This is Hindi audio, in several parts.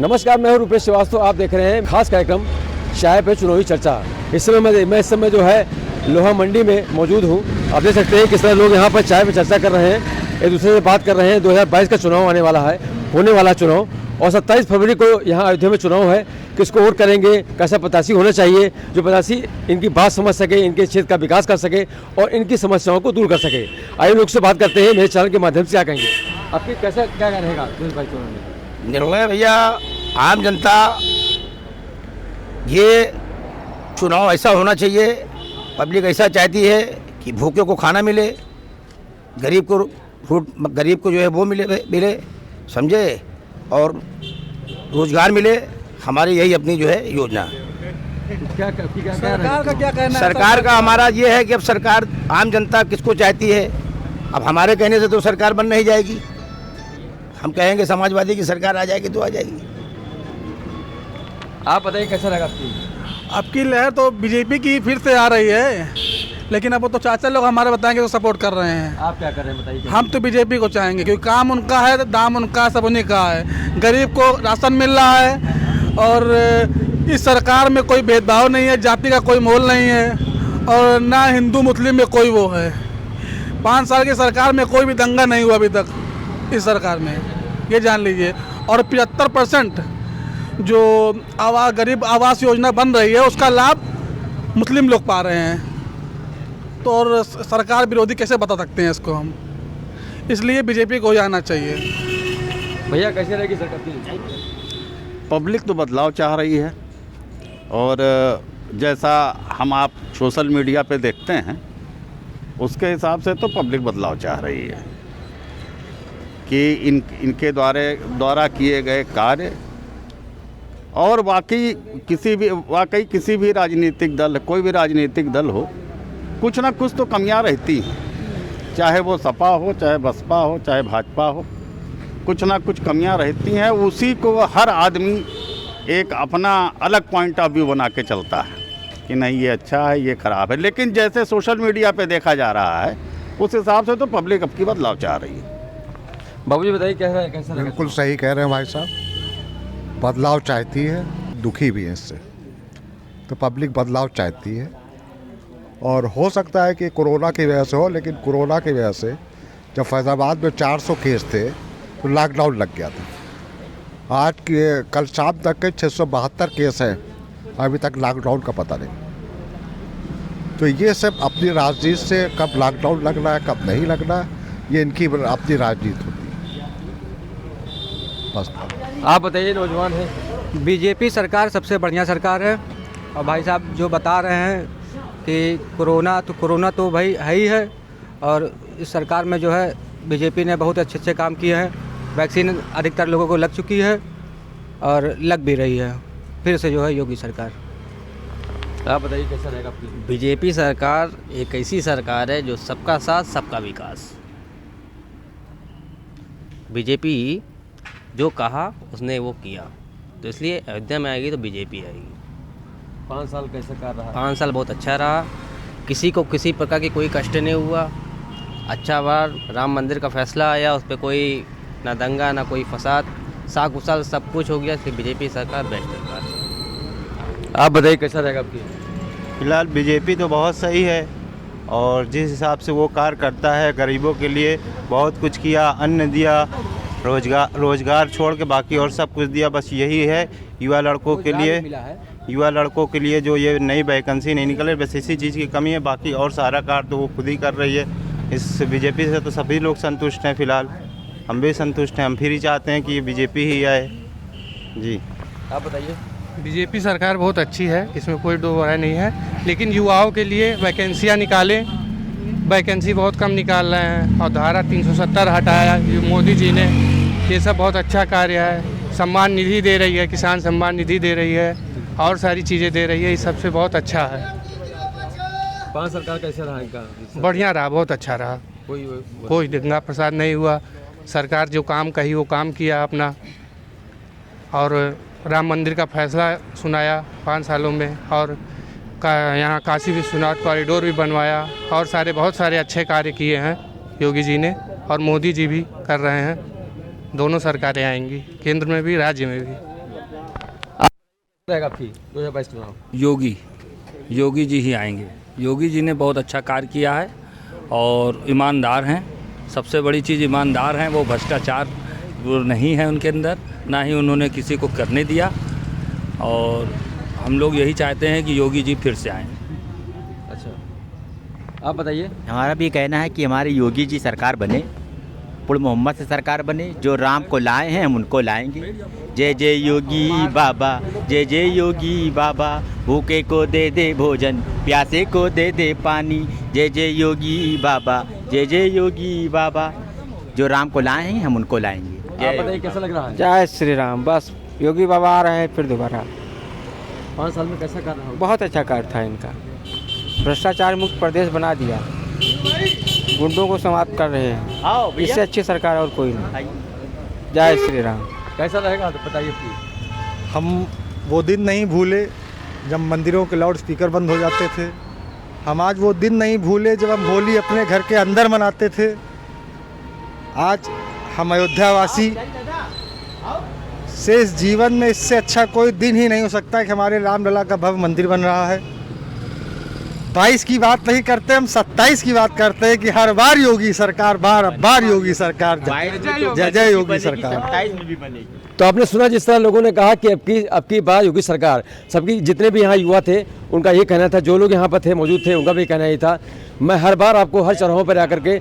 नमस्कार, मैं हूं रुपेश श्रीवास्तव। आप देख रहे हैं खास कार्यक्रम चाय पे चुनावी चर्चा। इस समय जो है लोहा मंडी में मौजूद हूं। आप देख सकते हैं किस तरह लोग यहां पर चाय पे चर्चा कर रहे हैं, एक दूसरे से बात कर रहे हैं। 2022 का चुनाव आने वाला है, होने वाला चुनाव, और 27 फरवरी को यहाँ अयोध्या में चुनाव है। किसको वोट करेंगे, कैसा प्रत्याशी होना चाहिए जो प्रत्याशी इनकी बात समझ सके, इनके क्षेत्र का विकास कर सके और इनकी समस्याओं को दूर कर सके। आइए लोग से बात करते हैं। मेरे चैनल के माध्यम से क्या कहेंगे, आपकी कैसा क्या रहेगा 2022 चुनाव में? निर्णय भैया, आम जनता, ये चुनाव ऐसा होना चाहिए, पब्लिक ऐसा चाहती है कि भूखे को खाना मिले, गरीब को जो है वो मिले समझे, और रोजगार मिले। हमारी यही अपनी जो है योजना। सरकार का क्या कहना है? सरकार का हमारा ये है कि अब सरकार, आम जनता किसको चाहती है। अब हमारे कहने से तो सरकार बन नहीं जाएगी। हम कहेंगे समाजवादी की सरकार आ जाएगी तो आ जाएगी। आप बताइए कैसा रहेगा आपकी लहर तो बीजेपी की फिर से आ रही है, लेकिन अब वो तो चाचा लोग हमारे बताएंगे तो सपोर्ट कर रहे हैं। आप क्या कर रहे हैं बताइए? हम तो बीजेपी को चाहेंगे, क्योंकि काम उनका है तो दाम उनका, सब उन्हीं का है। गरीब को राशन मिल रहा है और इस सरकार में कोई भेदभाव नहीं है, जाति का कोई मोल नहीं है और ना हिंदू मुस्लिम में कोई वो है। 5 साल की सरकार में कोई भी दंगा नहीं हुआ अभी तक इस सरकार में, ये जान लीजिए। और 75% जो गरीब आवास योजना बन रही है उसका लाभ मुस्लिम लोग पा रहे हैं। तो और सरकार विरोधी कैसे बता सकते हैं इसको हम, इसलिए बीजेपी को जाना चाहिए। भैया कैसे रहेगी सरकार? पब्लिक तो बदलाव चाह रही है और जैसा हम आप सोशल मीडिया पे देखते हैं उसके हिसाब से तो पब्लिक बदलाव चाह रही है कि इनके द्वारा किए गए कार्य, और वाकई किसी भी राजनीतिक दल, कोई भी राजनीतिक दल हो, कुछ ना कुछ तो कमियां रहती हैं। चाहे वो सपा हो, चाहे बसपा हो, चाहे भाजपा हो, कुछ ना कुछ कमियां रहती हैं। उसी को हर आदमी एक अपना अलग पॉइंट ऑफ व्यू बना के चलता है कि नहीं ये अच्छा है, ये ख़राब है। लेकिन जैसे सोशल मीडिया पे देखा जा रहा है उस हिसाब से तो पब्लिक अब की बदलाव चाह रही है। बाबूजी बताइए कैसा रहेगा? बिल्कुल सही कह रहे हैं भाई साहब, बदलाव चाहती है, दुखी भी है इससे। तो पब्लिक बदलाव चाहती है और हो सकता है कि कोरोना की वजह से हो, लेकिन कोरोना की वजह से जब फैज़ाबाद में 400 केस थे तो लॉकडाउन लग गया था। कल शाम तक के 672 केस हैं, अभी तक लॉकडाउन का पता नहीं। तो ये सब अपनी राजनीति से, कब लॉकडाउन लगना है कब नहीं लगना है, ये इनकी अपनी राजनीति होती है। बस आप बताइए, नौजवान हैं। बीजेपी सरकार सबसे बढ़िया सरकार है। और भाई साहब जो बता रहे हैं कि कोरोना तो भाई है ही है, और इस सरकार में जो है बीजेपी ने बहुत अच्छे काम किए हैं। वैक्सीन अधिकतर लोगों को लग चुकी है और लग भी रही है। फिर से जो है योगी सरकार। आप बताइए कैसा रहेगा आपकी? बीजेपी सरकार एक ऐसी सरकार है जो सबका साथ सबका विकास। बीजेपी जो कहा उसने वो किया, तो इसलिए अयोध्या में आएगी तो बीजेपी आएगी। 5 साल कैसा कर रहा? 5 साल बहुत अच्छा रहा, किसी को किसी प्रकार की कोई कष्ट नहीं हुआ। अच्छा बार राम मंदिर का फैसला आया, उस पर कोई ना दंगा ना कोई फसाद, साग उसाल सब कुछ हो गया। इसलिए बीजेपी सरकार बेस्ट सरकार। आप बताइए कैसा रहेगा आपकी? फिलहाल बीजेपी तो बहुत सही है और जिस हिसाब से वो कार्य करता है, गरीबों के लिए बहुत कुछ किया, अन्न दिया, रोजगार छोड़ के बाकी और सब कुछ दिया। बस यही है युवा लड़कों के लिए जो ये नई वैकेंसी नहीं निकले, बस इसी चीज़ की कमी है। बाकी और सारा कार्य तो वो खुद ही कर रही है। इस बीजेपी से तो सभी लोग संतुष्ट हैं। फिलहाल हम भी संतुष्ट हैं, हम फिर ही चाहते हैं कि ये बीजेपी ही आए। जी आप बताइए। बीजेपी सरकार बहुत अच्छी है, इसमें कोई दो राय नहीं है, लेकिन युवाओं के लिए वैकेंसियाँ निकालें। वैकेंसी बहुत कम निकाल रहे हैं और धारा 370 हटाया मोदी जी ने, ये सब बहुत अच्छा कार्य है। सम्मान निधि दे रही है, किसान सम्मान निधि दे रही है और सारी चीज़ें दे रही है, ये सबसे बहुत अच्छा है। 5 सरकार कैसा रहा इनका? बढ़िया रहा, बहुत अच्छा रहा। कोई दंगा प्रसाद नहीं हुआ। सरकार जो काम कही वो काम किया अपना, और राम मंदिर का फैसला सुनाया 5 सालों में, और यहाँ काशी विश्वनाथ कॉरिडोर भी बनवाया, और बहुत सारे अच्छे कार्य किए हैं योगी जी ने, और मोदी जी भी कर रहे हैं। दोनों सरकारें आएंगी, केंद्र में भी राज्य में भी। रहेगा आपकी 2022 चुनाव? योगी जी ही आएंगे। योगी जी ने बहुत अच्छा कार्य किया है और ईमानदार हैं। सबसे बड़ी चीज़ ईमानदार हैं, वो भ्रष्टाचार वो नहीं है उनके अंदर, ना ही उन्होंने किसी को करने दिया। और हम लोग यही चाहते हैं कि योगी जी फिर से आएँ। अच्छा, आप बताइए। हमारा भी कहना है कि हमारे योगी जी सरकार बने, पूर्ण मोहम्मद से सरकार बने। जो राम को लाए हैं हम उनको लाएंगे। जय जय योगी बाबा, जय जय योगी बाबा, भूखे को दे दे भोजन, प्यासे को दे दे पानी। जय जय योगी बाबा, जय जय योगी बाबा, जो राम को लाए हैं हम उनको लाएंगे। आप बताइए कैसा लग रहा है? जय श्री राम। बस योगी बाबा आ रहे हैं फिर दोबारा। 5 साल में कैसा कर रहा हूँ? बहुत अच्छा कार्य था इनका। भ्रष्टाचार मुक्त प्रदेश बना दिया, गुंडों को समाप्त कर रहे हैं। इससे अच्छी सरकार और कोई नहीं। जय श्री राम। कैसा रहेगा तो बताइए प्लीज। हम वो दिन नहीं भूले जब मंदिरों के लाउड स्पीकर बंद हो जाते थे। हम आज वो दिन नहीं भूले जब हम होली अपने घर के अंदर मनाते थे। आज हम अयोध्यावासी शेष जीवन में इससे अच्छा कोई दिन ही नहीं हो सकता कि हमारे रामलला का भव्य मंदिर बन रहा है। 22 की बात नहीं करते, हम 27 की बात करते हैं कि हर बार योगी सरकार, बार योगी सरकार, जय जय योगी सरकार। 27 में भी बनेगी। तो आपने सुना जिस तरह लोगों ने कहा कि अब की बार योगी सरकार। सबकी जितने भी यहाँ युवा थे उनका ये कहना था, जो लोग यहाँ पर थे मौजूद थे उनका भी कहना ये था। मैं हर बार आपको हर चौराहों पर आकर के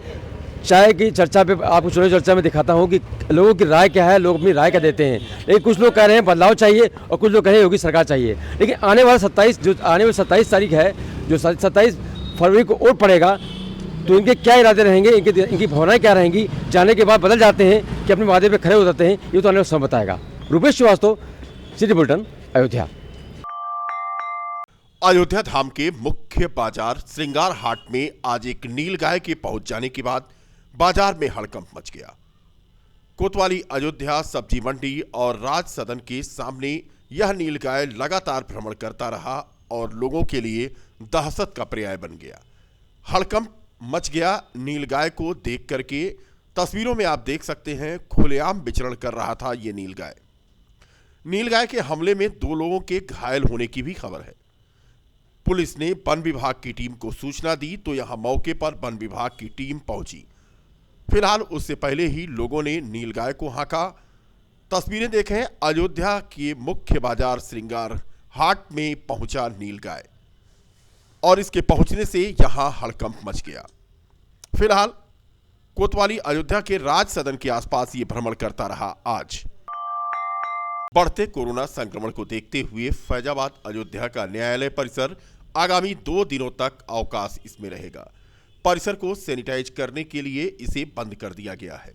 चाय की चर्चा पे आपको चुनावी चर्चा में दिखाता हूँ कि लोगों की राय क्या है, लोग अपनी राय क्या देते हैं। लेकिन कुछ लोग कह रहे हैं बदलाव चाहिए और कुछ लोग कह रहे हैं योगी सरकार चाहिए। लेकिन आने वाला 27 तारीख है, जो 27 फरवरी को वोट पड़ेगा, तो इनके क्या इरादे रहेंगे, इनकी भावनाएं क्या रहेंगी, जाने के बाद बदल जाते हैं कि अपने वादे पे खड़े हो जाते हैं, ये तो आने वाला समय बताएगा। Rupesh Srivastava, city bulletin, Ayodhya. अयोध्या धाम के मुख्य बाजार श्रृंगार हाट में आज एक नीलगाय के पहुंच जाने के बाद बाजार में हड़कंप मच गया। कोतवाली अयोध्या सब्जी मंडी और राज सदन के सामने यह नीलगाय लगातार भ्रमण करता रहा और लोगों के लिए दहशत का पर्याय बन गया। हड़कंप मच गया नीलगाय को देख करके। तस्वीरों में आप देख सकते हैं खुलेआम विचरण कर रहा था ये नीलगाय। नीलगाय के हमले में 2 लोगों के घायल होने की भी खबर है। पुलिस ने वन विभाग की टीम को सूचना दी तो यहां मौके पर वन विभाग की टीम पहुंची। फिलहाल उससे पहले ही लोगों ने नीलगाय को हांका। तस्वीरें देखें, अयोध्या के मुख्य बाजार श्रृंगार हाट में पहुंचा नीलगाय और इसके पहुंचने से यहां हड़कंप मच गया। फिलहाल कोतवाली अयोध्या के राज सदन के आसपास ये भ्रमण करता रहा। आज बढ़ते कोरोना संक्रमण को देखते हुए फैजाबाद अयोध्या का न्यायालय परिसर आगामी 2 दिनों तक अवकाश इसमें रहेगा। परिसर को सैनिटाइज करने के लिए इसे बंद कर दिया गया है।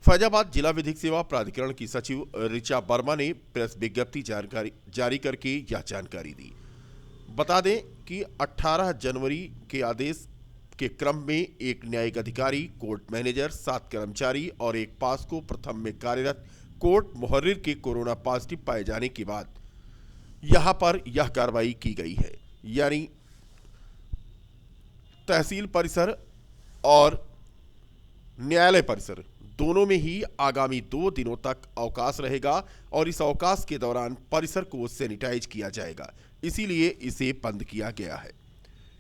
फैजाबाद जिला विधिक सेवा प्राधिकरण की सचिव ऋचा वर्मा ने प्रेस विज्ञप्ति जारी करके यह जानकारी दी। बता दें कि 18 जनवरी के आदेश के क्रम में एक न्यायिक अधिकारी, कोर्ट मैनेजर, 7 कर्मचारी और एक पास्को प्रथम में कार्यरत कोर्ट मुहर्रिर के कोरोना पॉजिटिव पाए जाने के बाद यहां पर यह कार्रवाई की गई है। यानी तहसील परिसर और न्यायालय परिसर दोनों में ही आगामी 2 दिनों तक अवकाश रहेगा और इस अवकाश के दौरान परिसर को सैनिटाइज किया जाएगा, इसीलिए इसे बंद किया गया है।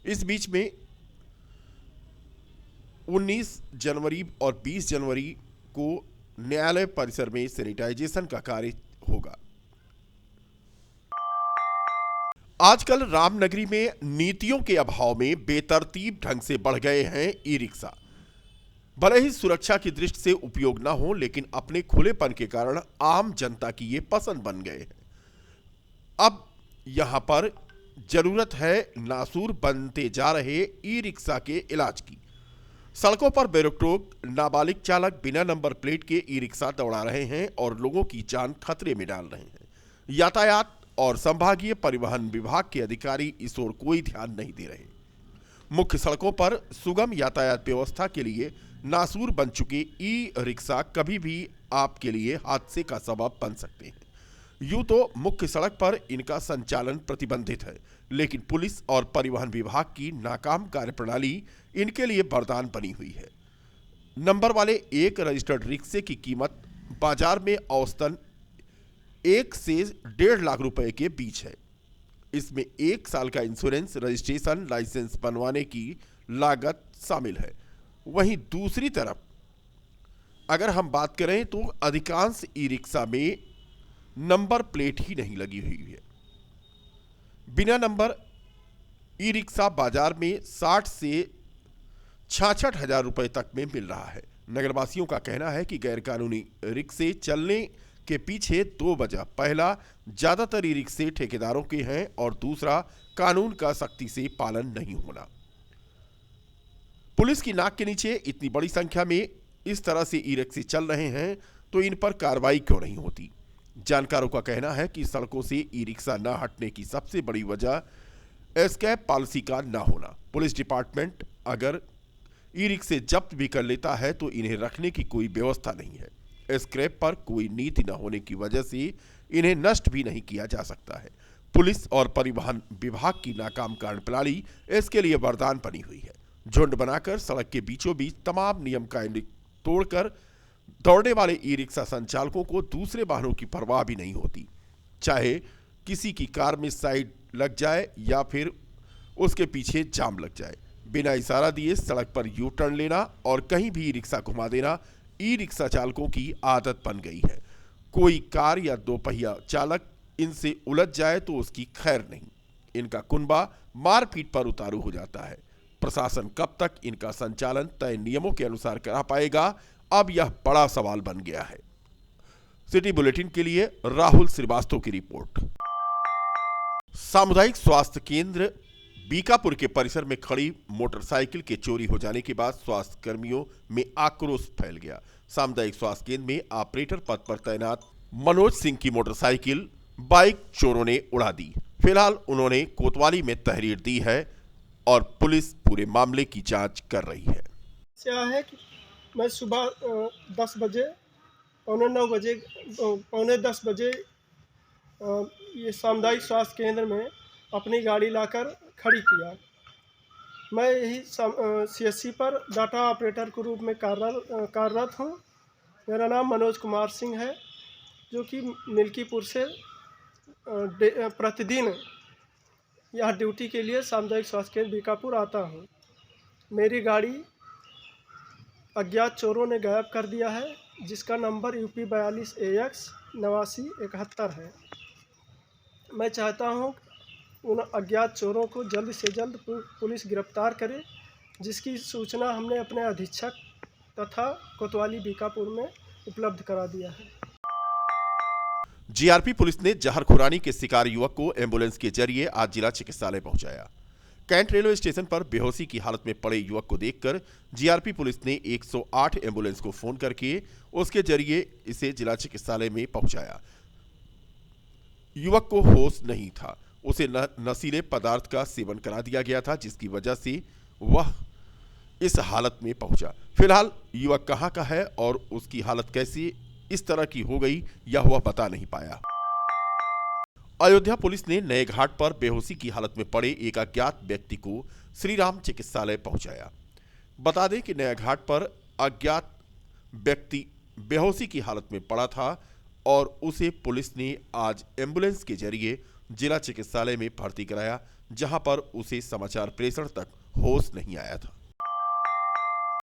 इस बीच में 19 जनवरी और 20 जनवरी को न्यायालय परिसर में सैनिटाइजेशन का कार्य होगा। आजकल रामनगरी में नीतियों के अभाव में बेतरतीब ढंग से बढ़ गए हैं ई रिक्शा। भले ही सुरक्षा की दृष्टि से उपयोग ना हो, लेकिन अपने खुलेपन के कारण आम जनता की ये पसंद बन गए हैं। अब यहां पर जरूरत है नासूर बनते जा रहे ई रिक्शा के इलाज की। सड़कों पर बेरोक-टोक नाबालिग चालक बिना नंबर प्लेट के ई रिक्शा दौड़ा रहे हैं और लोगों की जान खतरे में डाल रहे हैं। यातायात और संभागीय परिवहन विभाग के अधिकारी इस ओर कोई ध्यान नहीं दे रहे। मुख्य सड़कों पर सुगम यातायात व्यवस्था के लिए नासूर बन चुके ई रिक्शा कभी भी आपके लिए हादसे का सबब बन सकते हैं। यूं तो मुख्य सड़क पर इनका संचालन प्रतिबंधित है, लेकिन पुलिस और परिवहन विभाग की नाकाम कार्यप्रणाली इनके लिए वरदान बनी हुई है। नंबर वाले एक रजिस्टर्ड रिक्शे की कीमत बाजार में औसतन 1 से 1.5 लाख रुपए के बीच है। इसमें 1 साल का इंश्योरेंस, रजिस्ट्रेशन, लाइसेंस बनवाने की लागत शामिल है। वहीं दूसरी तरफ अगर हम बात करें तो अधिकांश ई रिक्शा में नंबर प्लेट ही नहीं लगी हुई है। बिना नंबर ई रिक्शा बाजार में 60 से 66 हजार रुपए तक में मिल रहा है। नगरवासियों का कहना है कि गैरकानूनी रिक्शे चलने के पीछे 2 वजह, पहला ज्यादातर ई रिक्शे ठेकेदारों के हैं और दूसरा कानून का सख्ती से पालन नहीं होना। पुलिस की नाक के नीचे इतनी बड़ी संख्या में इस तरह से ई रिक्शे चल रहे हैं तो इन पर कार्रवाई क्यों नहीं होती। जानकारों का कहना है कि सड़कों से ई रिक्शा न हटने की सबसे बड़ी वजह एस्केप पॉलिसी का न होना। पुलिस डिपार्टमेंट अगर ई रिक्शे जब्त भी कर लेता है तो इन्हें रखने की कोई व्यवस्था नहीं है। एस्क्रैप पर कोई नीति न होने की वजह से इन्हें नष्ट भी नहीं किया जा सकता है। पुलिस और परिवहन विभाग की नाकाम कार्यप्रणाली इसके लिए वरदान बनी हुई है। झुंड बनाकर सड़क के बीचों बीच तमाम नियम कायदे तोड़कर दौड़ने वाले ई रिक्शा संचालकों को दूसरे वाहनों की परवाह भी नहीं होती, चाहे किसी की कार में साइड लग जाए या फिर उसके पीछे जाम लग जाए। बिना इशारा दिए सड़क पर यू टर्न लेना और कहीं भी ई रिक्शा घुमा देना ई रिक्शा चालकों की आदत बन गई है। कोई कार या 2 पहिया चालक इनसे उलझ जाए तो उसकी खैर नहीं, इनका कुनबा मारपीट पर उतारू हो जाता है। प्रशासन कब तक इनका संचालन तय नियमों के अनुसार करा पाएगा, अब यह बड़ा सवाल बन गया है। सिटी बुलेटिन के लिए राहुल श्रीवास्तव की रिपोर्ट। सामुदायिक स्वास्थ्य केंद्र बीकापुर के परिसर में खड़ी मोटरसाइकिल के चोरी हो जाने के बाद स्वास्थ्य कर्मियों में आक्रोश फैल गया। सामुदायिक स्वास्थ्य केंद्र में ऑपरेटर पद पर तैनात मनोज सिंह की मोटरसाइकिल बाइक चोरों ने उड़ा दी। फिलहाल उन्होंने कोतवाली में तहरीर दी है और पुलिस पूरे मामले की जांच कर रही है। क्या है कि मैं सुबह 10 बजे, पौने 9 बजे, पौने 10 बजे ये सामुदायिक स्वास्थ्य केंद्र में अपनी गाड़ी लाकर खड़ी किया। मैं यही CSC पर डाटा ऑपरेटर के रूप में कार्यरत हूँ। मेरा नाम मनोज कुमार सिंह है, जो कि मिल्कीपुर से प्रतिदिन यह ड्यूटी के लिए सामुदायिक स्वास्थ्य केंद्र बीकापुर आता हूँ। मेरी गाड़ी अज्ञात चोरों ने गायब कर दिया है, जिसका नंबर UP 42 AX 8971 है। मैं चाहता हूँ उन अज्ञात चोरों को जल्द से जल्द पुलिस गिरफ्तार करे, जिसकी सूचना हमने अपने अधीक्षक तथा कोतवाली बीकापुर में उपलब्ध करा दिया है। जीआरपी पुलिस ने जहर खुरानी के शिकार युवक को एम्बुलेंस के जरिए आज जिला चिकित्सालय पहुंचाया। कैंट रेलवे स्टेशन पर बेहोशी की हालत में पड़े युवक को देखकर जीआरपी पुलिस ने 108 एम्बुलेंस को फोन करके उसके जरिए इसे जिला चिकित्सालय में पहुंचाया। युवक को होश नहीं था, उसे नशीले पदार्थ का सेवन करा दिया गया था, जिसकी वजह से वह इस हालत में पहुंचा। फिलहाल युवक कहां का है और उसकी हालत कैसी इस तरह की हो गई यह वह बता नहीं पाया। अयोध्या पुलिस ने नए घाट पर बेहोशी की हालत में पड़े एक अज्ञात व्यक्ति को श्री राम चिकित्सालय पहुंचाया। बता दें कि नया घाट पर अज्ञात व्यक्ति बेहोशी की हालत में पड़ा था और उसे पुलिस ने आज एम्बुलेंस के जरिए जिला चिकित्सालय में भर्ती कराया, जहां पर उसे समाचार प्रेषण तक होश नहीं आया था।